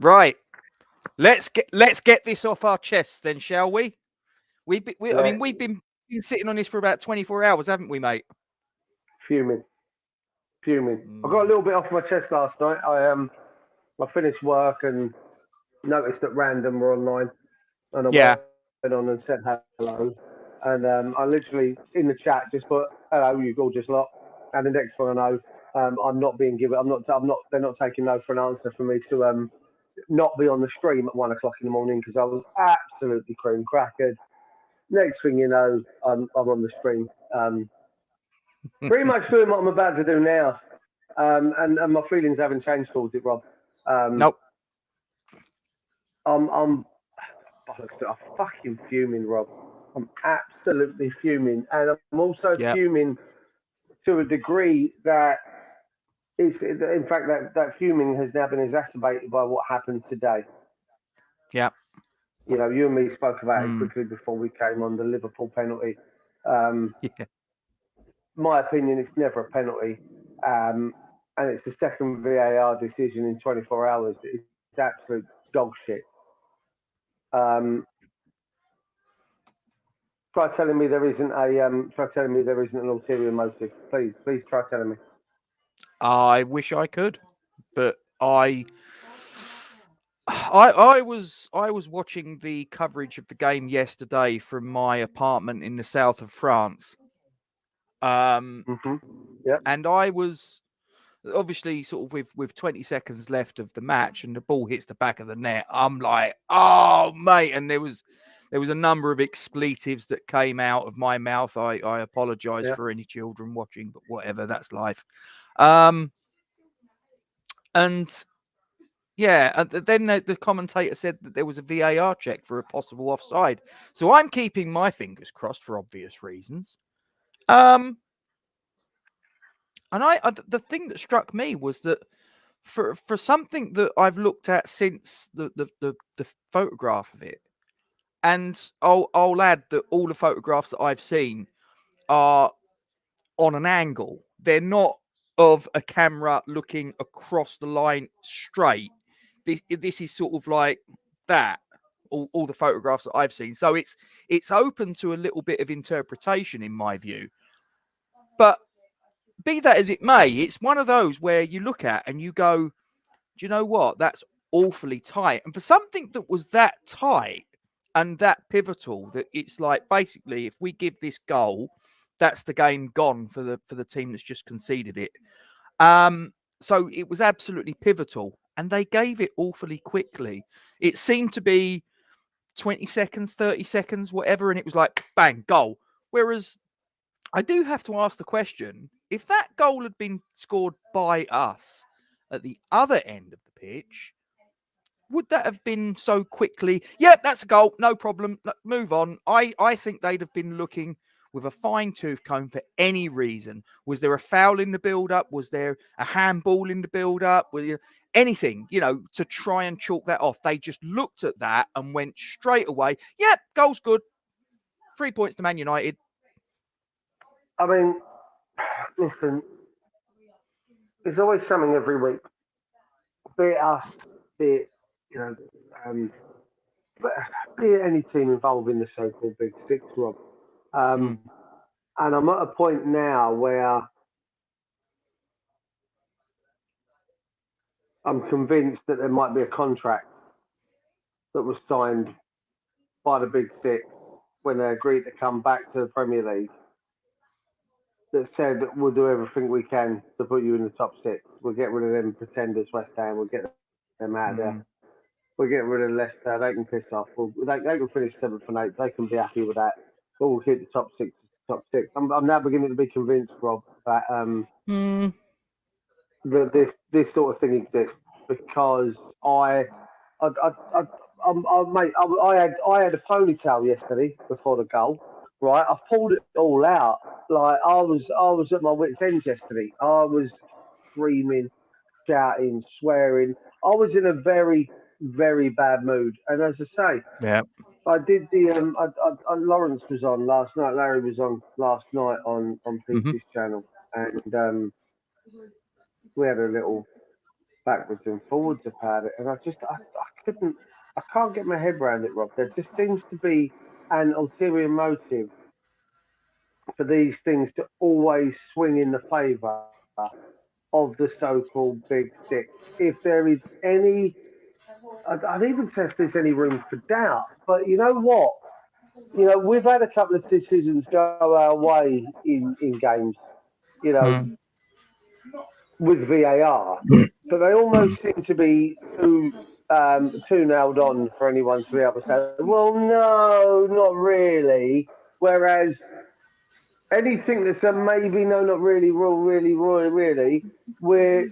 Right. Let's get this off our chests then, shall we? I mean, we've been sitting on this for about 24 hours, haven't we, mate? Fuming. I got a Mm. little bit off my chest last night. I finished work and noticed that Random were online, and I went Yeah. on and said hello. And I literally in the chat just put hello, you gorgeous lot. And the next thing I know, I'm not being given. I'm not. They're not taking no for an answer for me to not be on the stream at 1 o'clock in the morning because I was absolutely cream crackered. Next thing you know, I'm on the stream. Pretty much doing what I'm about to do now. And my feelings haven't changed towards it, Rob. Um, Nope. I'm I'm fucking fuming, Rob. I'm absolutely fuming, and I'm also Yeah. fuming to a degree that it's in fact that fuming has now been exacerbated by what happened today. Yeah. You know, you and me spoke about it Mm. quickly before we came on the Liverpool penalty. Um, Yeah. my opinion, it's never a penalty, um, and it's the second VAR decision in 24 hours. It's absolute dog shit. Um, try telling me there isn't a try telling me there isn't an ulterior motive. Please try telling me. I wish I could, but I was watching the coverage of the game yesterday from my apartment in the south of France. Um, Hmm. Yep. and I was obviously sort of with 20 seconds left of the match and the ball hits the back of the net. I'm like, oh mate, and there was a number of expletives that came out of my mouth. I apologize Yeah. for any children watching, but whatever, that's life. Um, and yeah, then the commentator said that there was a VAR check for a possible offside. So I'm keeping my fingers crossed for obvious reasons. Um, and the thing that struck me was that for something that I've looked at since the photograph of it, and I'll add that all the photographs that I've seen are on an angle. They're not of a camera looking across the line straight. This is sort of like that. All the photographs that I've seen, so it's open to a little bit of interpretation in my view. But be that as it may, it's one of those where you look at and you go, do you know what? That's awfully tight. And for something that was that tight and that pivotal, that it's like basically if we give this goal, that's the game gone for the team that's just conceded it. So it was absolutely pivotal, and they gave it awfully quickly. It seemed to be 20 seconds, 30 seconds, whatever, and it was like bang, goal. Whereas I do have to ask the question, if that goal had been scored by us at the other end of the pitch, would that have been so quickly? Yeah, that's a goal, no problem. Move on. I think they'd have been looking with a fine tooth comb for any reason. Was there a foul in the build up? Was there a handball in the build up? Anything, to try and chalk that off? They just looked at that and went straight away. Yeah, goal's good. 3 points to Man United. I mean, listen, there's always something every week. Be it us, be it you know, um, but be it any team involved in the so-called Big Six, Rob. Mm, Um, and I'm at a point now where I'm convinced that there might be a contract that was signed by the Big Six when they agreed to come back to the Premier League that said we'll do everything we can to put you in the top six. We'll get rid of them pretenders, West Ham. We'll get them out of there. mm, We'll get rid of Leicester. They can piss off. They can finish seventh and eighth. They can be happy with that. But we'll keep the top six. Top six. I'm now beginning to be convinced, Rob, that mm, that this sort of thing exists because I, mate, I had a ponytail yesterday before the goal. Right, I pulled it all out. Like I was at my wits' end yesterday. I was screaming, shouting, swearing. I was in a very, very bad mood. And as I say, yeah. I did the Lawrence was on last night. Larry was on last night on Hmm. Peach's channel, and we had a little backwards and forwards about it, and I can't get my head around it, Rob. There just seems to be an ulterior motive for these things to always swing in the favour of the so-called big six. If there is any, I'd even say if there's any room for doubt. But you know what? You know, we've had a couple of decisions go our way in games, you know, with VAR, but they almost seem to be too nailed on for anyone to be able to say, well, no, not really. Whereas anything that's a maybe, no, not really, really, we're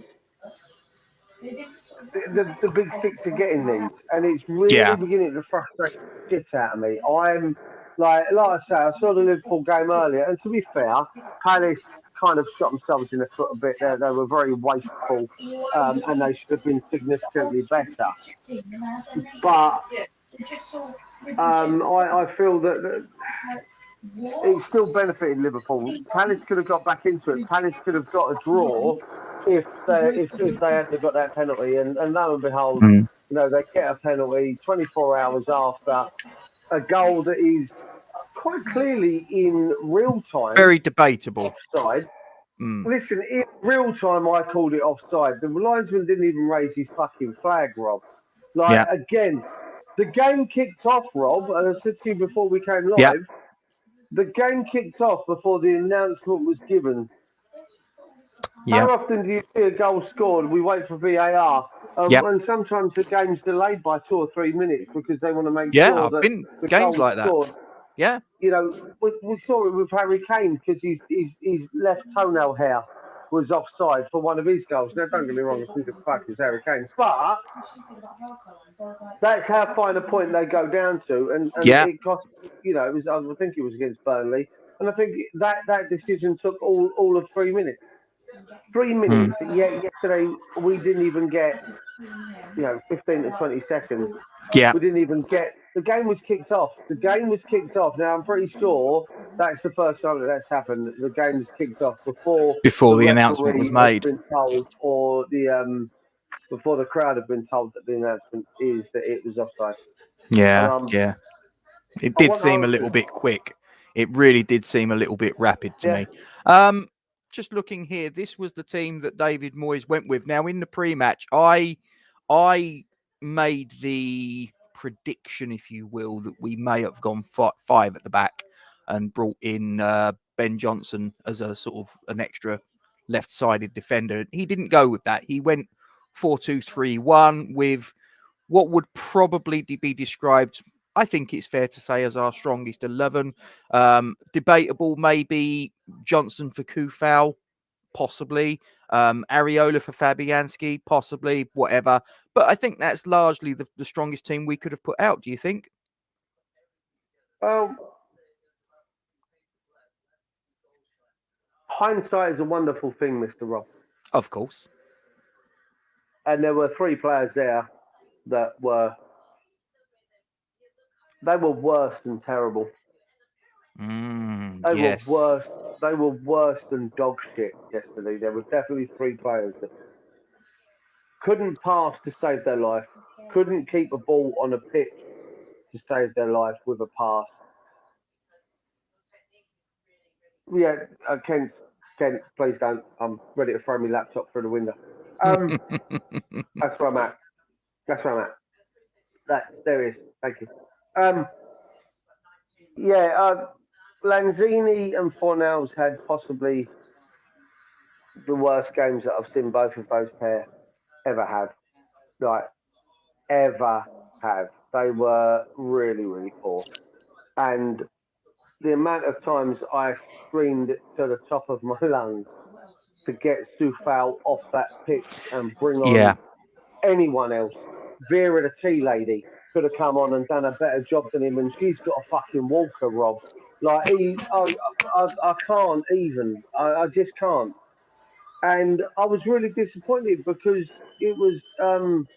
the big six are getting these, and it's really beginning to frustrate the shit out of me. I'm like I say, I saw the Liverpool game earlier, and to be fair, Palace kind of shot themselves in the foot a bit there. They were very wasteful, and they should have been significantly better. But I feel that it still benefited Liverpool. Palace could have got back into it. Palace could have got a draw if they hadn't got that penalty. And lo and behold, you know, they get a penalty 24 hours after a goal that is quite clearly in real time. Very debatable. Offside. Listen, in real time, I called it offside. The linesman didn't even raise his fucking flag, Rob. Again, the game kicked off, Rob, and I said to you before we came live, the game kicked off before the announcement was given. How often do you see a goal scored? We wait for VAR. And sometimes the game's delayed by 2 or 3 minutes because they want to make sure that the games like scored. that. Yeah. You know, we saw it with Harry Kane because his left toenail hair was offside for one of his goals. Now, don't get me wrong, who the fuck is Harry Kane? But that's how fine a point they go down to. And it cost, you know, I think it was against Burnley. And I think that decision took all of 3 minutes. 3 minutes. Yesterday, we didn't even get, 15 to 20 seconds. Yeah. We didn't even get... The game was kicked off. Now, I'm pretty sure that's the first time that's happened. The game was kicked off before the announcement was made. Been told, or before the crowd had been told that the announcement is that it was offside. Yeah. It did seem a little bit quick. It really did seem a little bit rapid to me. Just looking here, this was the team that David Moyes went with. Now, in the pre-match, I made the prediction, if you will, that we may have gone 5 at the back and brought in Ben Johnson as a sort of an extra left-sided defender. He didn't go with that. He went 4-2-3-1 with what would probably be described, I think it's fair to say, as our strongest 11. Debatable, maybe Johnson for Kufal, possibly. Areola for Fabianski, possibly, whatever. But I think that's largely the strongest team we could have put out, do you think? Hindsight is a wonderful thing, Mr. Rob. Of course. And there were 3 players there that were worse than terrible. They were worse than dog shit yesterday. There were definitely 3 players that couldn't pass to save their life, couldn't keep a ball on a pitch to save their life with a pass. Yeah, Kent, please don't. I'm ready to throw my laptop through the window. That's where I'm at. There it is. Thank you. Lanzini and Fornells had possibly the worst games that I've seen both of those pair ever have. Ever have. They were really, really poor. And the amount of times I screamed to the top of my lungs to get Soufal off that pitch and bring on anyone else. Vera, the tea lady, could have come on and done a better job than him, and she's got a fucking walker, Rob. I can't even. I just can't. And I was really disappointed because it was, honest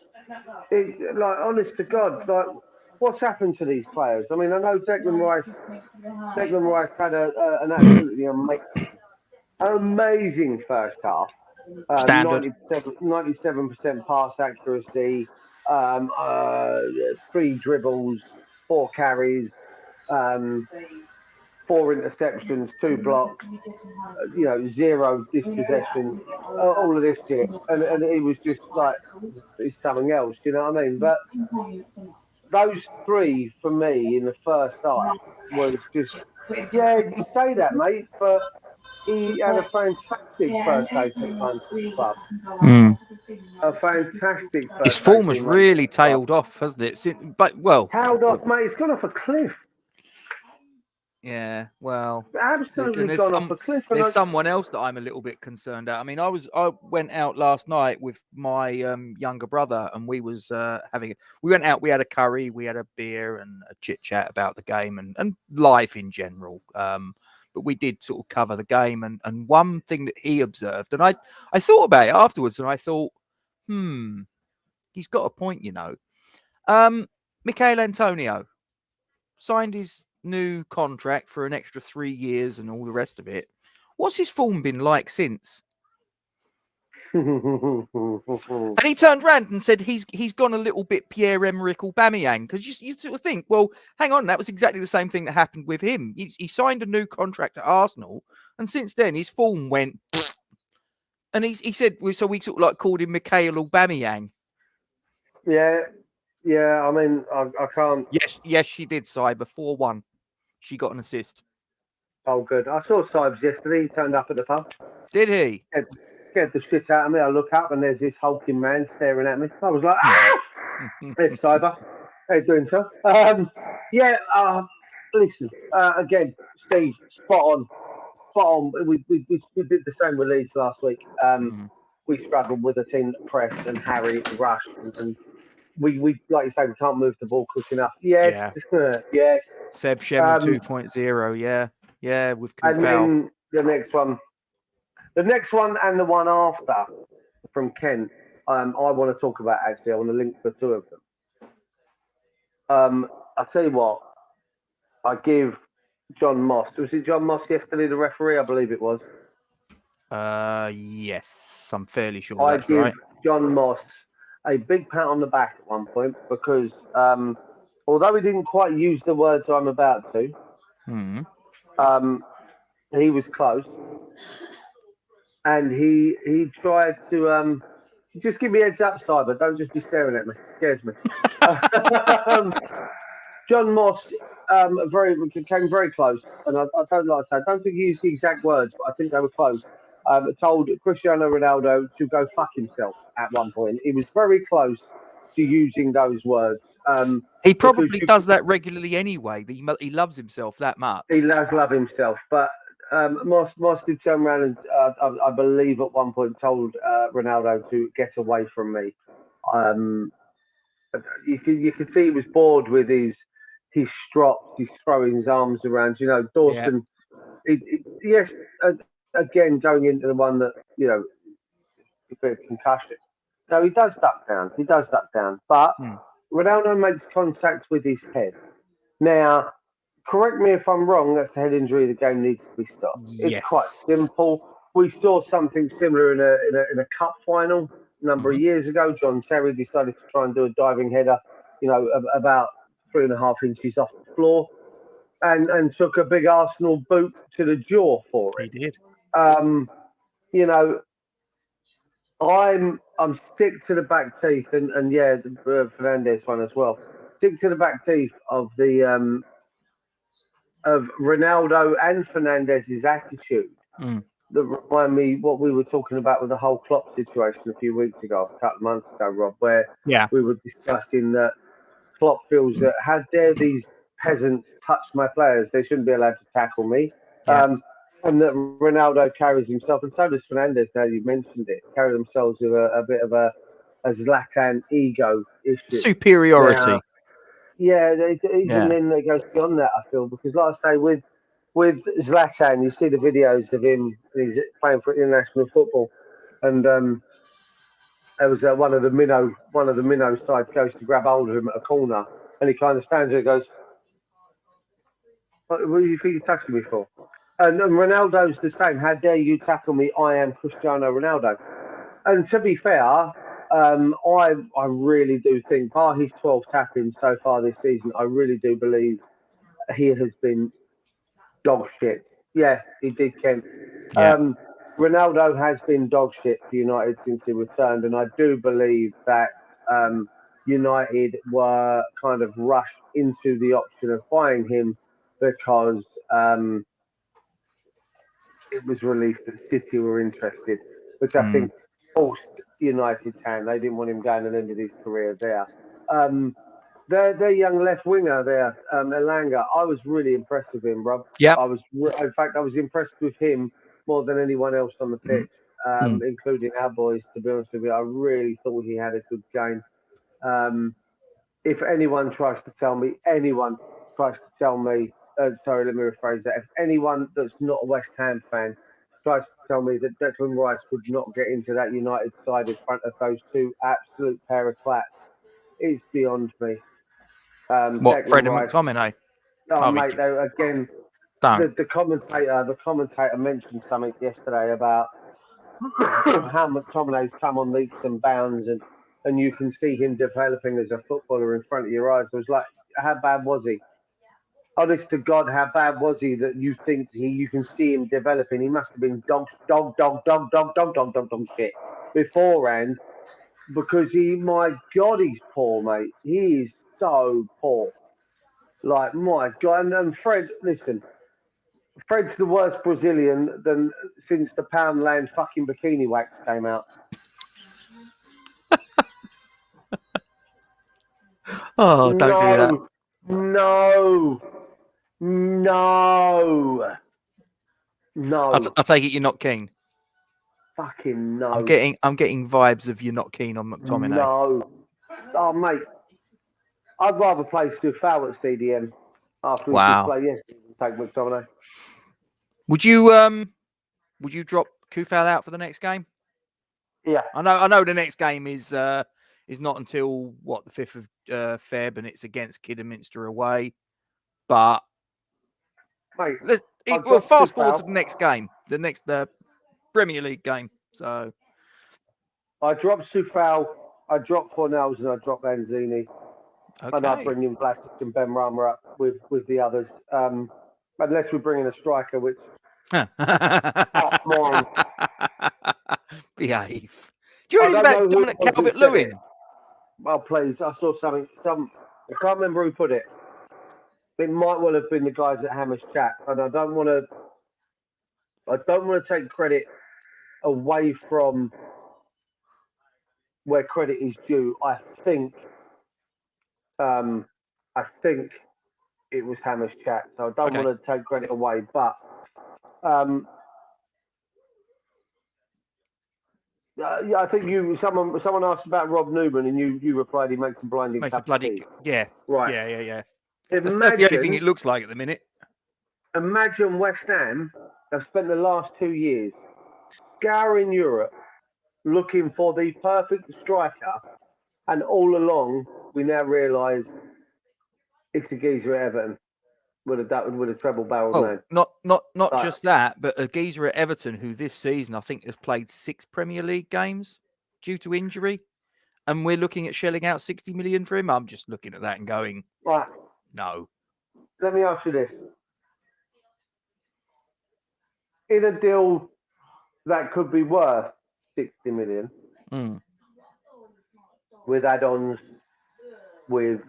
to God, what's happened to these players? I mean, I know Declan Rice had an absolutely amazing first half. Standard. 97% pass accuracy, 3 dribbles, 4 carries, 4 interceptions, 2 blocks, 0 dispossession, all of this shit. And it was just like, it's something else, you know what I mean? But those 3 for me in the first half was just, yeah, you say that, mate, but he had a fantastic first 18 months at the club. A fantastic His first form has 18 months. really tailed off, hasn't it? Tailed off, mate. It's gone off a cliff. Yeah, well, Absolutely there's gone off a cliff. there's someone else that I'm a little bit concerned at. I mean, I went out last night with my younger brother, and we was we went out. We had a curry, we had a beer, and a chit chat about the game and life in general. But we did sort of cover the game, and one thing that he observed, and I thought about it afterwards, and I thought, he's got a point, you know. Michail Antonio signed his new contract for an extra 3 years and all the rest of it. What's his form been like since? And he turned around and said he's gone a little bit Pierre-Emerick Aubameyang, because you sort of think, well, hang on, that was exactly the same thing that happened with him. He signed a new contract at Arsenal, and since then his form went. And he said, so we sort of like called him Michail Aubameyang. Yeah. I mean, I can't. Yes, she did, Cyber 4-1. She got an assist. Oh, good. I saw Sibes yesterday. He turned up at the pub. Did he? Scared the shit out of me. I look up and there's this hulking man staring at me. I was like, ah! There's Cyber. How you doing, sir? Listen, again, Steve, spot on. We did the same with Leeds last week. We struggled with a team that pressed and harried and rushed, and we like you say, we can't move the ball quick enough. Yes. Seb Shemin 2.0, yeah, with Kufal. And then the next one and the one after from Kent, I want to talk about, actually. I want to link the two of them. I'll tell you what, I give John Moss. Was it John Moss yesterday, the referee? I believe it was. Yes, I'm fairly sure that's I right. give John Moss a big pat on the back at one point, because although he didn't quite use the words I'm about to, he was close, and he tried to just give me a heads up, Cyber. Don't just be staring at me. It scares me. John Moss came very close, and I don't like to say, I don't think he used the exact words, but I think they were close. Told Cristiano Ronaldo to go fuck himself at one point. He was very close to using those words. He probably does that regularly anyway. He loves himself that much. He does love himself, but Moss did turn around and I believe at one point told Ronaldo to get away from me. You could see he was bored with his strops. He's throwing his arms around. You know, Dawson. Yeah. Again, going into the one that, you know, a bit of concussion. So he does duck down. But Ronaldo makes contact with his head. Now, correct me if I'm wrong, that's the head injury. The game needs to be stopped. Yes. It's quite simple. We saw something similar in a cup final a number of years ago. John Terry decided to try and do a diving header, you know, about 3.5 inches off the floor, and took a big Arsenal boot to the jaw for it. He did. You know, I'm stick to the back teeth, and yeah, the Fernandez one as well. Stick to the back teeth of the of Ronaldo and Fernandez's attitude. That remind me what we were talking about with the whole Klopp situation a few weeks ago, a couple of months ago, Rob, where we were discussing that Klopp feels that how dare these peasants touch my players? They shouldn't be allowed to tackle me. And that Ronaldo carries himself, and so does Fernandez, now you mentioned it, carry themselves with a bit of a Zlatan ego issue. Superiority. Now, even then it goes beyond that, I feel, because like I say, with Zlatan, you see the videos of him, he's playing for international football, and there was one of the minnow sides goes to grab hold of him at a corner, and he kind of stands there and goes, what do you think you're touching me for? And Ronaldo's the same. How dare you tackle me? I am Cristiano Ronaldo. And to be fair, I really do think, bar his 12 tap-ins so far this season, I really do believe he has been dog shit. Yeah, he did, Ken. Yeah. Ronaldo has been dog shit for United since he returned, and I do believe that United were kind of rushed into the option of buying him because it was released that City were interested, which I think forced United's hand. They didn't want him going and ended his career there. Their young left winger there, Elanga, I was really impressed with him, Rob. Yeah. In fact, I was impressed with him more than anyone else on the pitch, including our boys. To be honest with you, I really thought he had a good game. If anyone tries to tell me, sorry, let me rephrase that. If anyone that's not a West Ham fan tries to tell me that Declan Rice would not get into that United side in front of those two absolute pair of clats, it's beyond me. What, Declan Fred and Rice. McTominay? Oh, mate, again, Don't. the commentator mentioned something yesterday about how McTominay's come on leaps and bounds, and you can see him developing as a footballer in front of your eyes. I was like, how bad was he? Honest to God, how bad was he that you think you can see him developing? He must have been dog shit beforehand, because my God, he's poor, mate. He is so poor. Like, my God. And Fred, listen, Fred's the worst Brazilian than since the Poundland fucking bikini wax came out. Oh, don't do that. No. I take it you're not keen. Fucking no. I'm getting vibes of you're not keen on McTominay. No. Oh, mate. I'd rather play Stufau at CDM after we just play yesterday than take McTominay. Would you drop Kufal out for the next game? Yeah. I know the next game is not until the 5th of Feb, and it's against Kidderminster away. But mate, fast forward to the next game, the next Premier League game. So I dropped Stufau, I dropped Fornells, and I dropped Lanzini. Okay. And I bring in Vlasic and Ben Rama up with the others. Unless we bring in a striker, which behave. Do you know anything about Dominic Calvert-Lewin? Well, please, I saw something. I can't remember who put it. It might well have been the guys at Hammer's Chat, and I don't want to take credit away from where credit is due. I think it was Hammer's Chat, so I don't want to take credit away. But yeah, I think someone asked about Rob Newman, and you replied he makes a blinding cup of tea. Yeah, right, yeah. That's the only thing it looks like at the minute. Imagine West Ham have spent the last 2 years scouring Europe looking for the perfect striker, and all along we now realise it's a geezer at Everton with a treble barrel name. Not just that, but a geezer at Everton who this season I think has played 6 Premier League games due to injury, and we're looking at shelling out 60 million for him. I'm just looking at that and going, right, no. Let me ask you this. In a deal that could be worth 60 million, with add-ons, with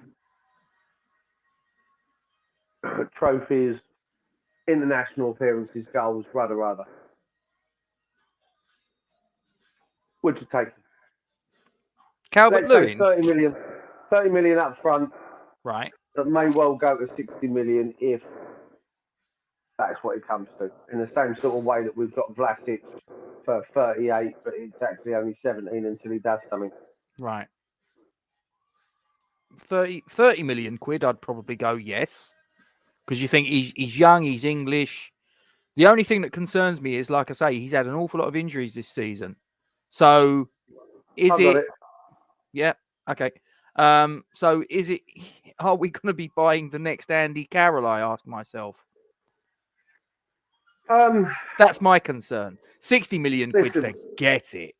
trophies, international appearances, goals, rather. Would you take it? Calvert-Lewin? 30 million up front. Right. That may well go to 60 million if that's what it comes to. In the same sort of way that we've got Vlasic for 38, but it's actually only 17 until he does something. Right. 30 million quid, I'd probably go yes. Because you think he's young, he's English. The only thing that concerns me is, like I say, he's had an awful lot of injuries this season. So is it? Yeah. Okay. So is it? Are we going to be buying the next Andy Carroll? I ask myself. That's my concern. 60 million quid, forget it.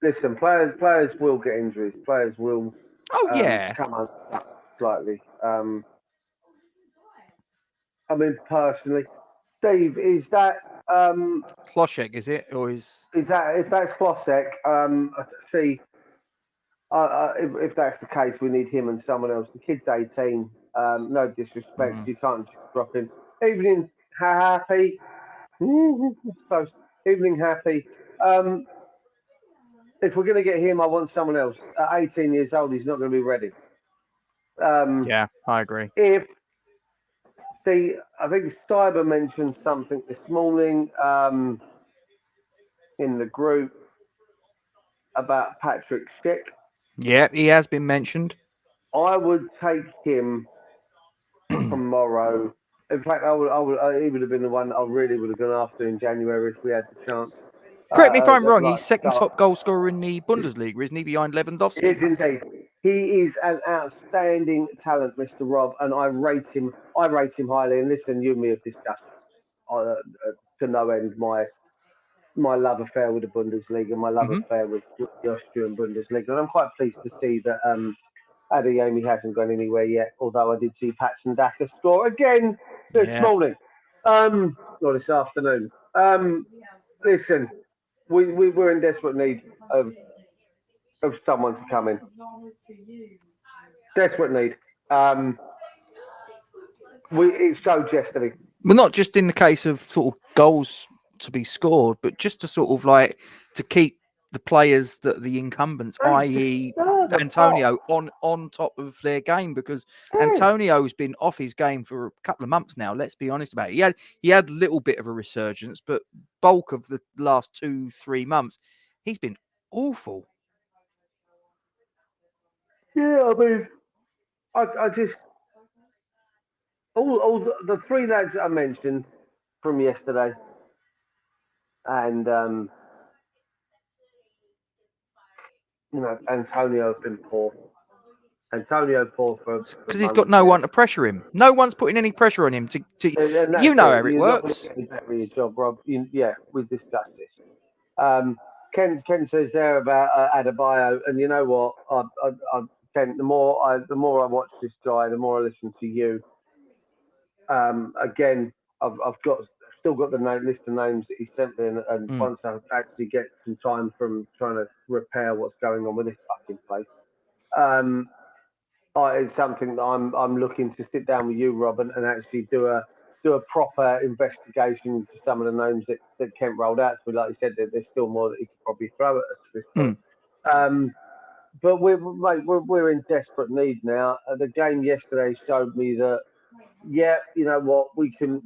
Listen, players will get injuries. Players will Oh yeah, come unstuck slightly. I mean, personally, Steve, Kloshek, is it, or is? if that's Flosek? See, if that's the case, we need him and someone else. The kid's 18. No disrespect, you can't just drop him. Evening happy. Close. Evening happy. Um, if we're going to get him, I want someone else. At 18 years old, he's not going to be ready. Yeah, I agree. If I think Cyber mentioned something this morning in the group about Patrick Schick. Yeah, he has been mentioned. I would take him tomorrow. In fact, he would have been the one I really would have gone after in January if we had the chance. Correct me if I'm wrong. Like, He's second top goal scorer in the Bundesliga, isn't he? Behind Lewandowski. He is indeed. He is an outstanding talent, Mr. Rob, and I rate him. I rate him highly. And listen, you and me have discussed to no end my love affair with the Bundesliga, my love affair with the Austrian Bundesliga, and I'm quite pleased to see that Adeyemi hasn't gone anywhere yet. Although I did see Patson Daka score again this morning, or this afternoon. Listen, we're in desperate need of someone to come in. Desperate need. It showed yesterday. Well, not just in the case of sort of goals to be scored, but just to sort of like to keep the players that the incumbents, i.e. Antonio, on top of their game, because Antonio's been off his game for a couple of months now. Let's be honest about it. He had a little bit of a resurgence, but bulk of the last 2-3 months, he's been awful. Yeah, I mean, I just all the three lads that I mentioned from yesterday, and Antonio has been poor. Antonio poor for because he's got no one to pressure him. No one's putting any pressure on him. And you know how it You're works. Not really better your job, Rob. We discussed this. Ken says there about Adebayo, and you know what? Ken, the more I watch this guy, the more I listen to you. Again, I've still got the list of names that he sent me, and once I actually get some time from trying to repair what's going on with this fucking place, it's something that I'm looking to sit down with you, Rob, and actually do a proper investigation into some of the names that Kent rolled out to me. Like you said, there's still more that he could probably throw at us at this point. But we're in desperate need now. The game yesterday showed me that, yeah, you know what, we can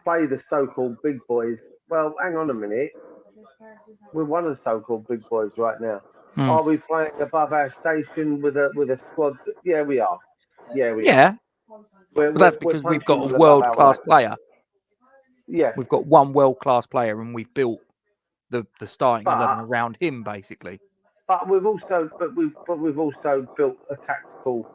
play the so-called big boys. Well, hang on a minute. We're one of the so-called big boys right now. Are we playing above our station with a squad? Yeah, we are. Yeah, we are. But that's because we've got a world-class player. Yeah, we've got one world-class player, and we've built the starting 11 around him, basically. But we've also built a tactical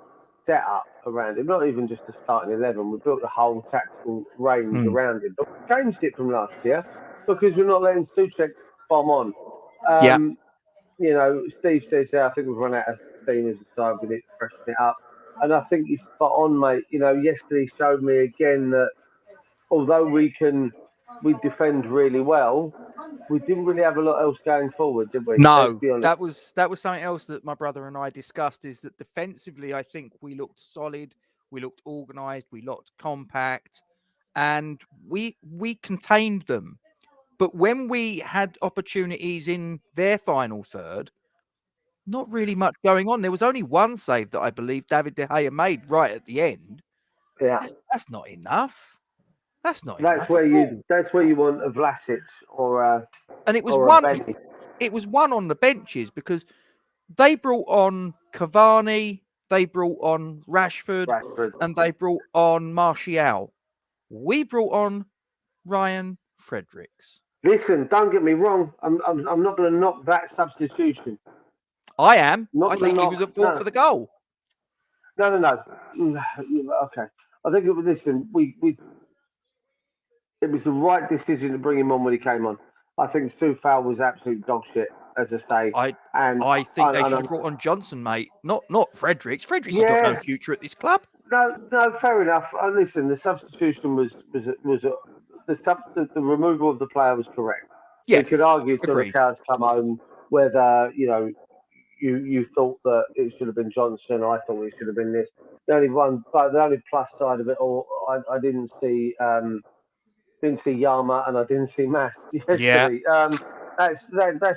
setup around him. Not even just the starting 11. We built the whole tactical range around him. But we changed it from last year because we're not letting Souček bomb on. You know, Steve says, I think we've run out of steam as a side. We need to freshen it up. And I think he's spot on, mate. You know, yesterday showed me again that although we defend really well, we didn't really have a lot else going forward, did we? No, that was something else that my brother and I discussed, is that defensively, I think we looked solid, we looked organised, we looked compact, and we contained them. But when we had opportunities in their final third, not really much going on. There was only one save that I believe David De Gea made right at the end. Yeah, that's not enough. That's not enough. That's where you want a Vlasic or and it was Benny. It was one on the benches because they brought on Cavani, they brought on Rashford. And they brought on Martial. We brought on Ryan Fredericks. Listen, don't get me wrong. I'm not going to knock that substitution. I am. I think he was at fault for the goal. No. Okay. I think listen, it was the right decision to bring him on when he came on. I think Soufal was absolute dog shit. as I say. I think they should have brought on Johnson, mate. Not Fredericks. Fredericks has got no future at this club. No, fair enough. Listen, the substitution was the removal of the player was correct. Yes, we could argue till the agreed. cows come home whether you thought that it should have been Johnson. I thought it should have been this. The only plus side of it all, I didn't see Yama and I didn't see Mass yesterday. Yeah. That's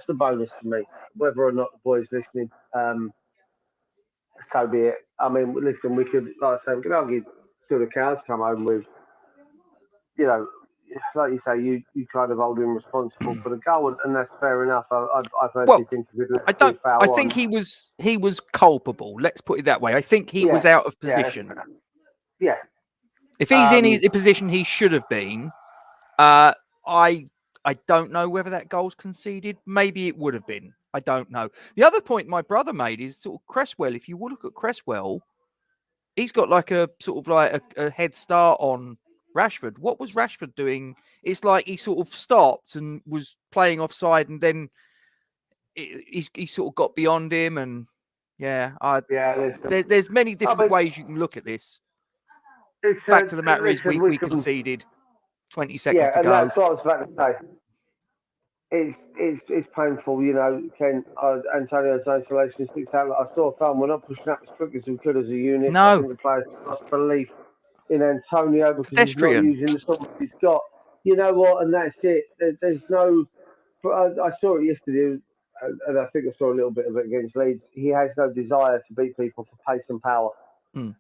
the bonus for me. Whether or not the boys listening, so be it. I mean, listen, we could, like I say, we could argue till the cows come home with, like you say, you kind of hold him responsible for the goal, and that's fair enough. I personally think I think he was culpable. Let's put it that way. I think he was out of position. Yeah. If he's in the position he should have been, I don't know whether that goal's conceded. Maybe it would have been. I don't know. The other point my brother made is sort of Cresswell. If you look at Cresswell, he's got like a sort of like a head start on Rashford. What was Rashford doing? It's like he sort of stopped and was playing offside, and then he sort of got beyond him. And there's many different ways you can look at this. Fact of the matter is, we conceded 20 seconds to go. Yeah, and that's what I was about to say. It's painful, Ken. Antonio's isolation sticks out. I saw a film. We're not pushing up as quick as we could as a unit. No. I think the players lost belief in Antonio because he's not using the stuff he's got. You know what? And that's it. There's no. I saw it yesterday, and I think I saw a little bit of it against Leeds. He has no desire to beat people for pace and power. Mm.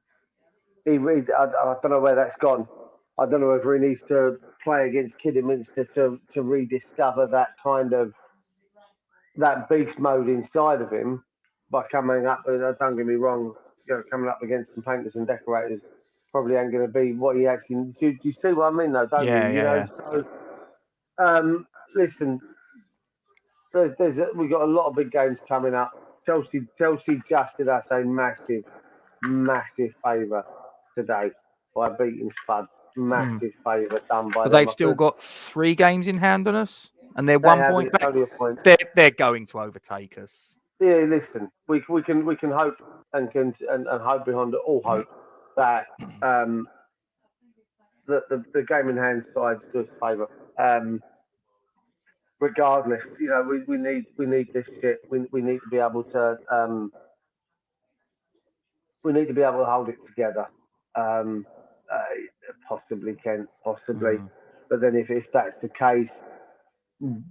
I don't know where that's gone. I don't know whether he needs to play against Kidderminster to rediscover that kind of that beast mode inside of him by coming up. Don't get me wrong, coming up against some painters and decorators probably ain't going to be what he actually. Do you see what I mean, though? Don't you? Yeah. So, listen, we've got a lot of big games coming up. Chelsea just did us a massive favour today by beating Spud. Massive favour done by them. They've still got 3 games in hand on us, and they're 1 point back. They're going to overtake us. Yeah, listen, we can hope and hope behind all hope that the game in hand side does favour. Regardless, we need this shit. We need to be able to hold it together. Possibly, Ken, possibly. But then if that's the case,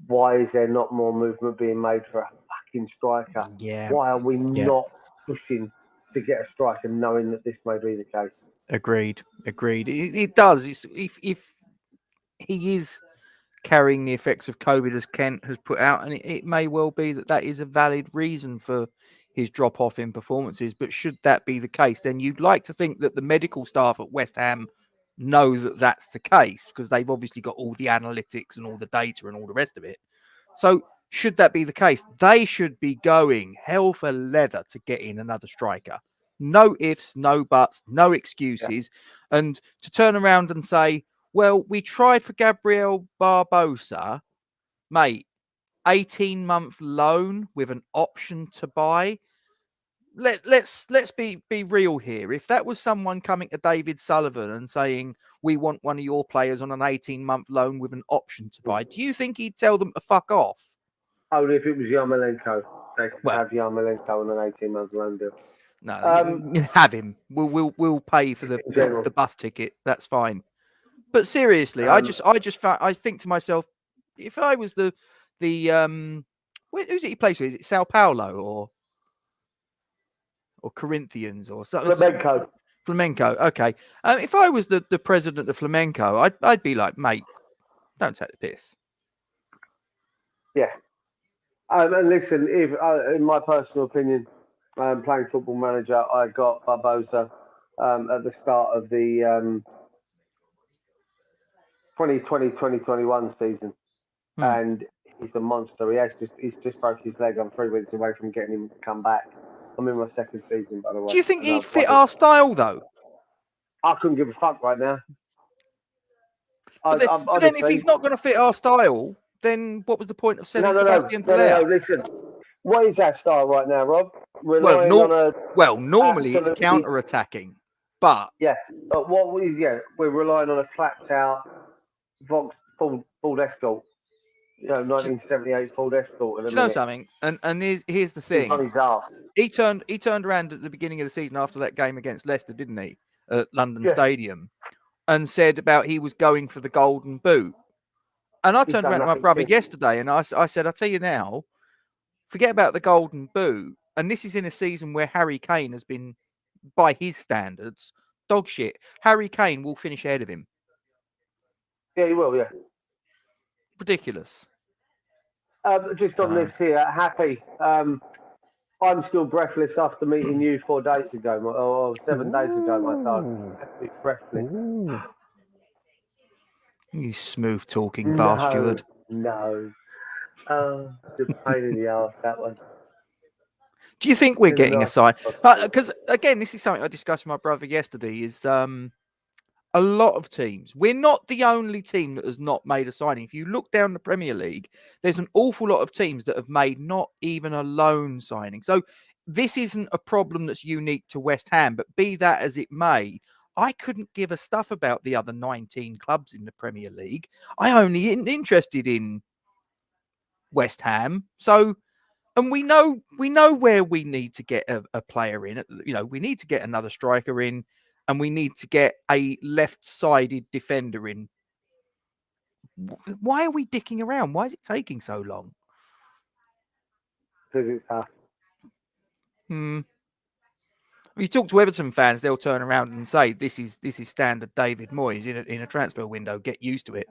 why is there not more movement being made for a fucking striker? Yeah. Why are we not pushing to get a striker, knowing that this may be the case? Agreed. It does. If he is carrying the effects of COVID, as Kent has put out, and it may well be that is a valid reason for his drop off in performances. But should that be the case, then you'd like to think that the medical staff at West Ham know that that's the case, because they've obviously got all the analytics and all the data and all the rest of it. So should that be the case, they should be going hell for leather to get in another striker. No ifs, no buts, no excuses. Yeah. And to turn around and say, well, we tried for Gabriel Barbosa, mate, 18-month loan with an option to buy. Let's be real here. If that was someone coming to David Sullivan and saying, we want one of your players on an 18-month loan with an option to buy, do you think he'd tell them to fuck off? Only if it was Yarmolenko. They could have Yarmolenko on an 18-month loan deal. No, have him. We'll pay for the bus ticket. That's fine. But seriously, I think to myself, if I was who's it he plays with? Is it Sao Paulo or Corinthians or something? Flamenco. Okay. If I was the president of Flamenco, I'd be like, mate, don't take the piss. Yeah. And listen, if in my personal opinion, playing Football Manager, I got Barbosa at the start of the 2020-2021 season, and he's a monster. He's just broke his leg. I'm 3 weeks away from getting him to come back. I'm in my second season, by the way. Do you think he'd fit our style, though? I couldn't give a fuck right now. But then if he's not going to fit our style, then what was the point of selling No. Sebastian Haller? Listen, what is our style right now, Rob? Well, normally it's absolutely- counter-attacking, but Yeah, but we're relying on a clapped out Ford Escort, 1978 Ford Escort. do you know something? And here's the He's thing. on his arse. He turned around at the beginning of the season after that game against Leicester, didn't he? At London Yeah. Stadium, and said about he was going for the golden boot. And I He's turned done around to my nothing brother since. yesterday and I said, I'll tell you now, forget about the golden boot. And this is in a season where Harry Kane has been, by his standards, dog shit. Harry Kane will finish ahead of him. Yeah, he will. Yeah. Ridiculous. Just on this here, happy. I'm still breathless after meeting you 4 days ago, or 7 days ago, my son. Absolutely breathless. You smooth talking bastard. No. The pain in the arse, that one. Do you think we're getting a sign? Because again, this is something I discussed with my brother yesterday. Is a lot of teams. We're not the only team that has not made a signing. If you look down the Premier League, there's an awful lot of teams that have made not even a loan signing. So this isn't a problem that's unique to West Ham. But be that as it may, I couldn't give a stuff about the other 19 clubs in the Premier League. I only interested in West Ham. So. And we know where we need to get a player in. We need to get another striker in, and we need to get a left-sided defender in. Why are we dicking around? Why is it taking so long? Because it's us. You talk to Everton fans, they'll turn around and say, "This is standard David Moyes in a transfer window. Get used to it."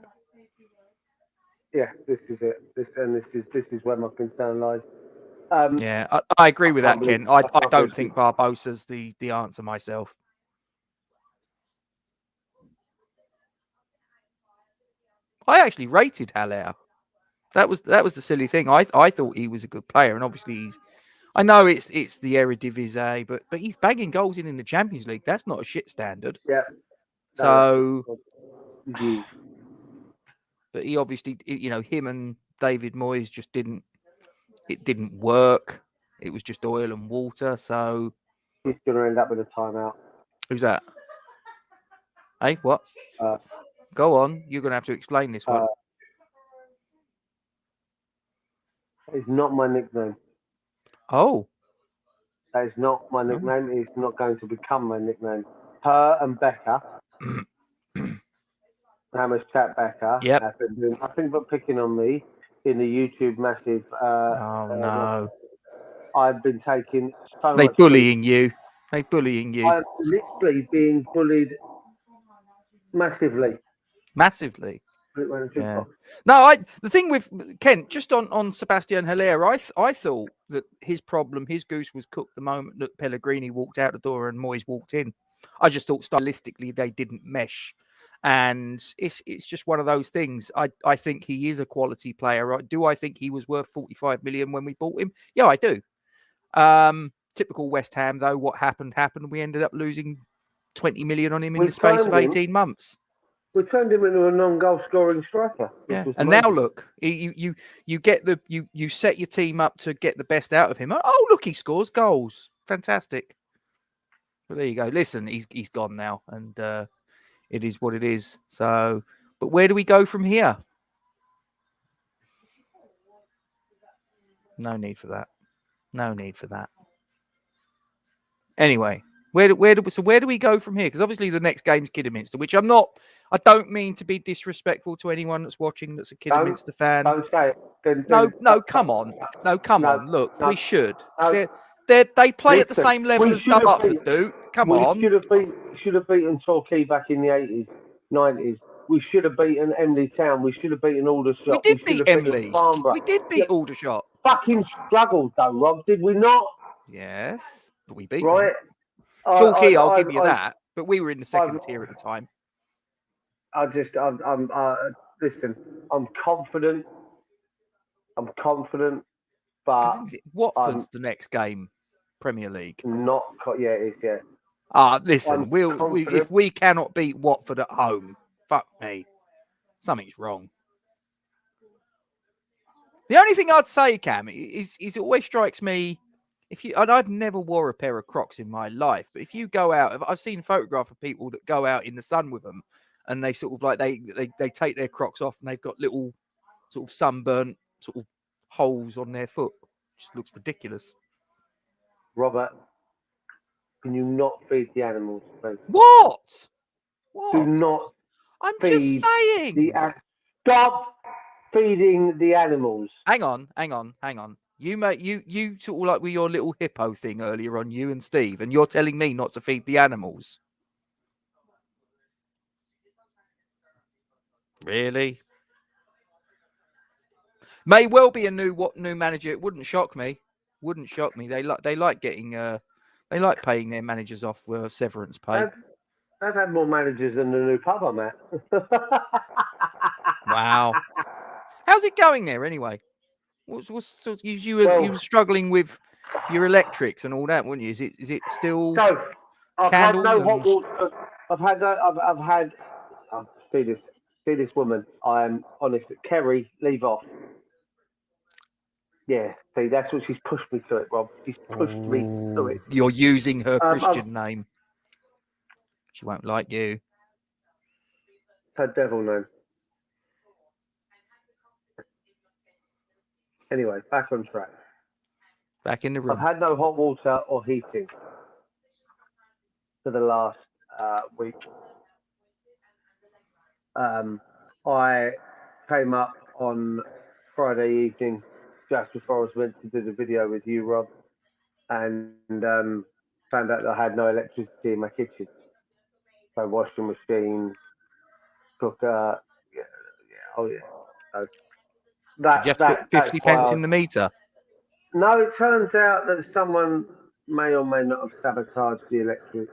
Yeah, this is it. This is where my concern lies. Yeah, I agree with that, Ken. I don't think Barbosa's the answer myself. I actually rated Haller. That was the silly thing. I thought he was a good player, and obviously I know it's the Eredivisie, but he's bagging goals in the Champions League. That's not a shit standard. Yeah. So, you. But he obviously, him and David Moyes just didn't work. It was just oil and water. So he's going to end up with a timeout. Who's that? Hey, what? Go on. You're going to have to explain this one. It's not my nickname. Oh. That is not my nickname. It's not going to become my nickname. Her and Becca, Hammer's chat Becca, have been doing nothing but picking on me in the YouTube massive. No. I've been taking so much. They're bullying you. They're bullying you. I'm literally being bullied massively. Massively. Yeah. No, the thing with Kent, just on Sebastian Haller, I thought that his goose was cooked the moment that Pellegrini walked out the door and Moyes walked in. I just thought stylistically they didn't mesh. And it's just one of those things. I think he is a quality player. Do I think he was worth 45 million when we bought him? Yeah, I do. Typical West Ham, though, what happened. We ended up losing 20 million on him in the space of 18 months. We turned him into a non-goal scoring striker. Yeah, and now look, you get you set your team up to get the best out of him. Oh, look, he scores goals. Fantastic. But there you go. Listen, he's gone now, and it is what it is. So, but where do we go from here? No need for that. No need for that. Anyway. Where do we go from here? Because obviously the next game's Kidderminster, which I don't mean to be disrespectful to anyone that's watching that's a Kidderminster fan. Don't say it. No, come on. No, come on. Look, we should. They play at the same level as Dartford do. Come on. We should have beaten Torquay back in the 80s, 90s. We should have beaten Emley Town. We should have beaten Aldershot. We did beat Emley. We did beat Aldershot. Fucking struggled though, Rob. Did we not? Yes, but we beat them. Torquay, I'll give you that, but we were in the second tier at the time. Listen, I'm confident, but Watford's the next game, Premier League. It is, yeah. Listen, if we cannot beat Watford at home, fuck me, something's wrong. The only thing I'd say, Cam, is it always strikes me and I've never wore a pair of Crocs in my life, but if you go out, I've seen photographs of people that go out in the sun with them, and they sort of like they take their Crocs off and they've got little sort of sunburnt sort of holes on their foot. Just looks ridiculous. Robert, can you not feed the animals, please? What? Do not I'm feed just saying. Stop feeding the animals. Hang on. You sort of like with your little hippo thing earlier on, you and Steve, and you're telling me not to feed the animals. Really? May well be a new manager. It wouldn't shock me. They like getting they like paying their managers off severance pay. They've had more managers than the new pub I'm at. Wow. How's it going there anyway? You were struggling with your electrics and all that, weren't you? Is it still? So I've had no hot and... water. See this woman. I am honest. Kerry, leave off. Yeah, see, that's what she's pushed me to it, Rob. She's pushed me to it. You're using her Christian name. She won't like you. Her devil name. Anyway, back on track. Back in the room. I've had no hot water or heating for the last week. I came up on Friday evening just before I was meant to do the video with you, Rob, and found out that I had no electricity in my kitchen. So washing machine, cooker, So Did you have to put 50 pence in the meter? No, it turns out that someone may or may not have sabotaged the electric.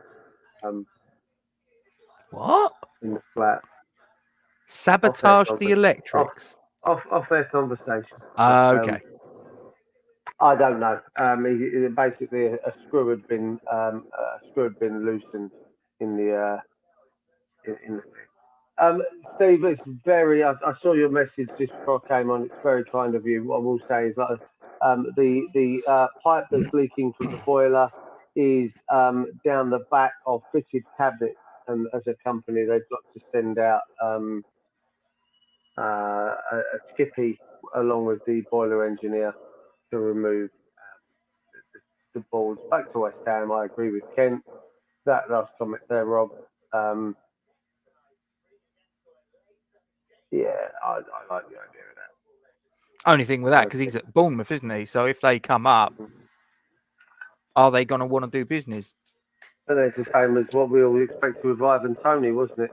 What? In the flat. Sabotage the electrics? Off their conversation. Okay. I don't know. Basically, a screw had been loosened in the thing. Steve, it's very. I saw your message just before I came on. It's very kind of you. What I will say is that the pipe that's leaking from the boiler is down the back of fitted cabinets, and as a company, they've got to send out a chippy along with the boiler engineer to remove the boards. Back to West Ham, I agree with Kent. That last comment there, Rob. Yeah, I like the idea of that. Only thing with that, because he's at Bournemouth, isn't he? So if they come up, are they going to want to do business? And it's the same as what we all expected with Ivan Toney, wasn't it?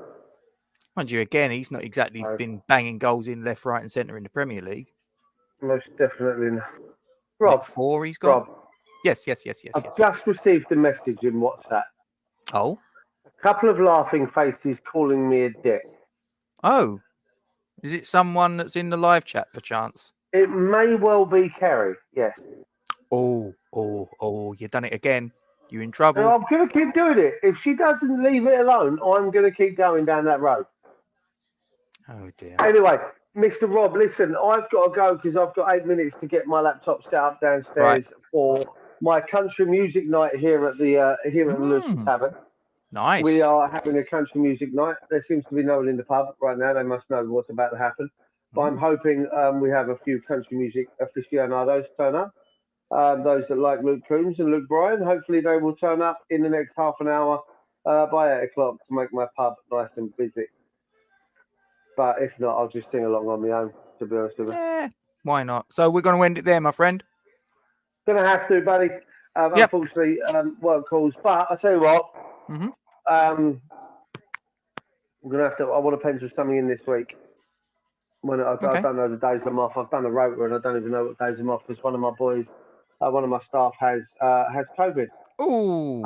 Mind you, again, he's not exactly been banging goals in left, right, and centre in the Premier League. Most definitely not. Rob, 4 he's got. Rob. Yes. I've just received a message in WhatsApp. Oh. A couple of laughing faces calling me a dick. Oh. Is it someone that's in the live chat, perchance? It may well be Kerry, yes. Oh, you've done it again. You're in trouble. I'm going to keep doing it. If she doesn't leave it alone, I'm going to keep going down that road. Oh, dear. Anyway, Mr. Rob, listen, I've got to go because I've got 8 minutes to get my laptop set up downstairs for my country music night here at the Lewis Tavern. Nice. We are having a country music night. There seems to be no one in the pub right now. They must know what's about to happen. But I'm hoping we have a few country music aficionados turn up. Those that like Luke Coombs and Luke Bryan, hopefully they will turn up in the next half an hour by 8 o'clock to make my pub nice and busy. But if not, I'll just sing along on my own, to be honest with you. Yeah, why not? So we're going to end it there, my friend. Going to have to, buddy. Unfortunately, work calls. But I'll tell you what. I'm gonna have to. I want to pencil something in this week. I don't know the days I'm off. I've done a rota and I don't even know what days I'm off because one of my boys, one of my staff has COVID. Ooh.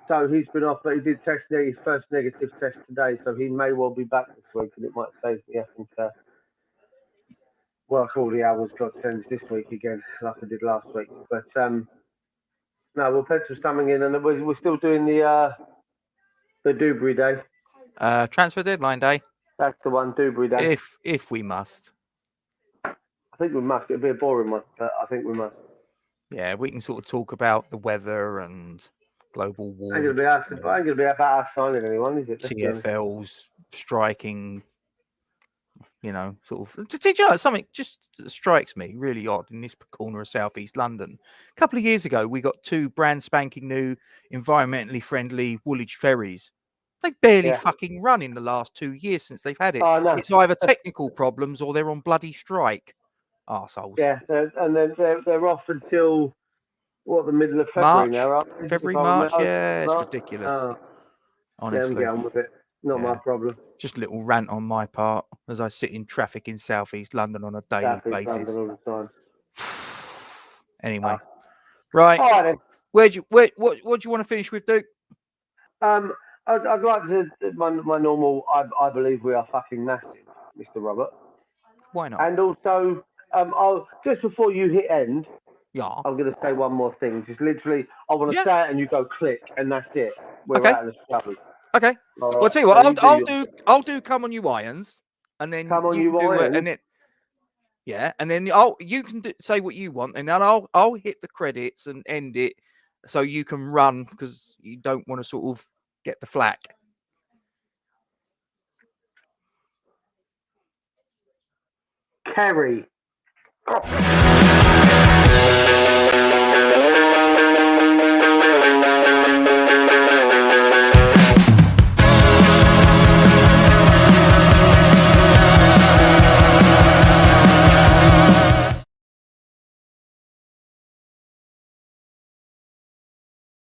So he's been off, but he did test his first negative test today, so he may well be back this week, and it might save me having to work all the hours God sends this week again, like I did last week. But no, we'll pencil something in, and we're still doing the Dewberry Day. Transfer deadline day. That's the one, Dewberry Day. If we must. I think we must. It'll be a boring one, but I think we must. Yeah, we can sort of talk about the weather and global Ain't warming. gonna be us. Ain't gonna be about us signing anyone, is it? TFL's striking, sort of. Did you know something just strikes me really odd in this corner of southeast London? A couple of years ago, we got 2 brand spanking new, environmentally friendly Woolwich ferries. They barely fucking run in the last 2 years since they've had it. Oh, no. It's either technical problems or they're on bloody strike. Arseholes. Yeah, and then they're off until the middle of February now, right? February, March. Yeah, it's ridiculous. Oh, honestly, get on with it. Not my problem. Just a little rant on my part as I sit in traffic in southeast London on a daily basis. London all the time. Anyway, right. All right, then. What do you want to finish with, Duke? I'd like to my normal. I believe we are fucking massive, Mr. Robert. Why not? And also, I'll just before you hit end. Yeah. I'm going to say one more thing. Just literally, I want to say it, and you go click, and that's it. We're out of the show. Okay. Right. Well, I'll tell you what. I'll do. Come on, you irons, and then come on, you you do irons. it, and then and then you can say what you want, and then I'll hit the credits and end it, so you can run because you don't want to sort of get the flack. Kerry.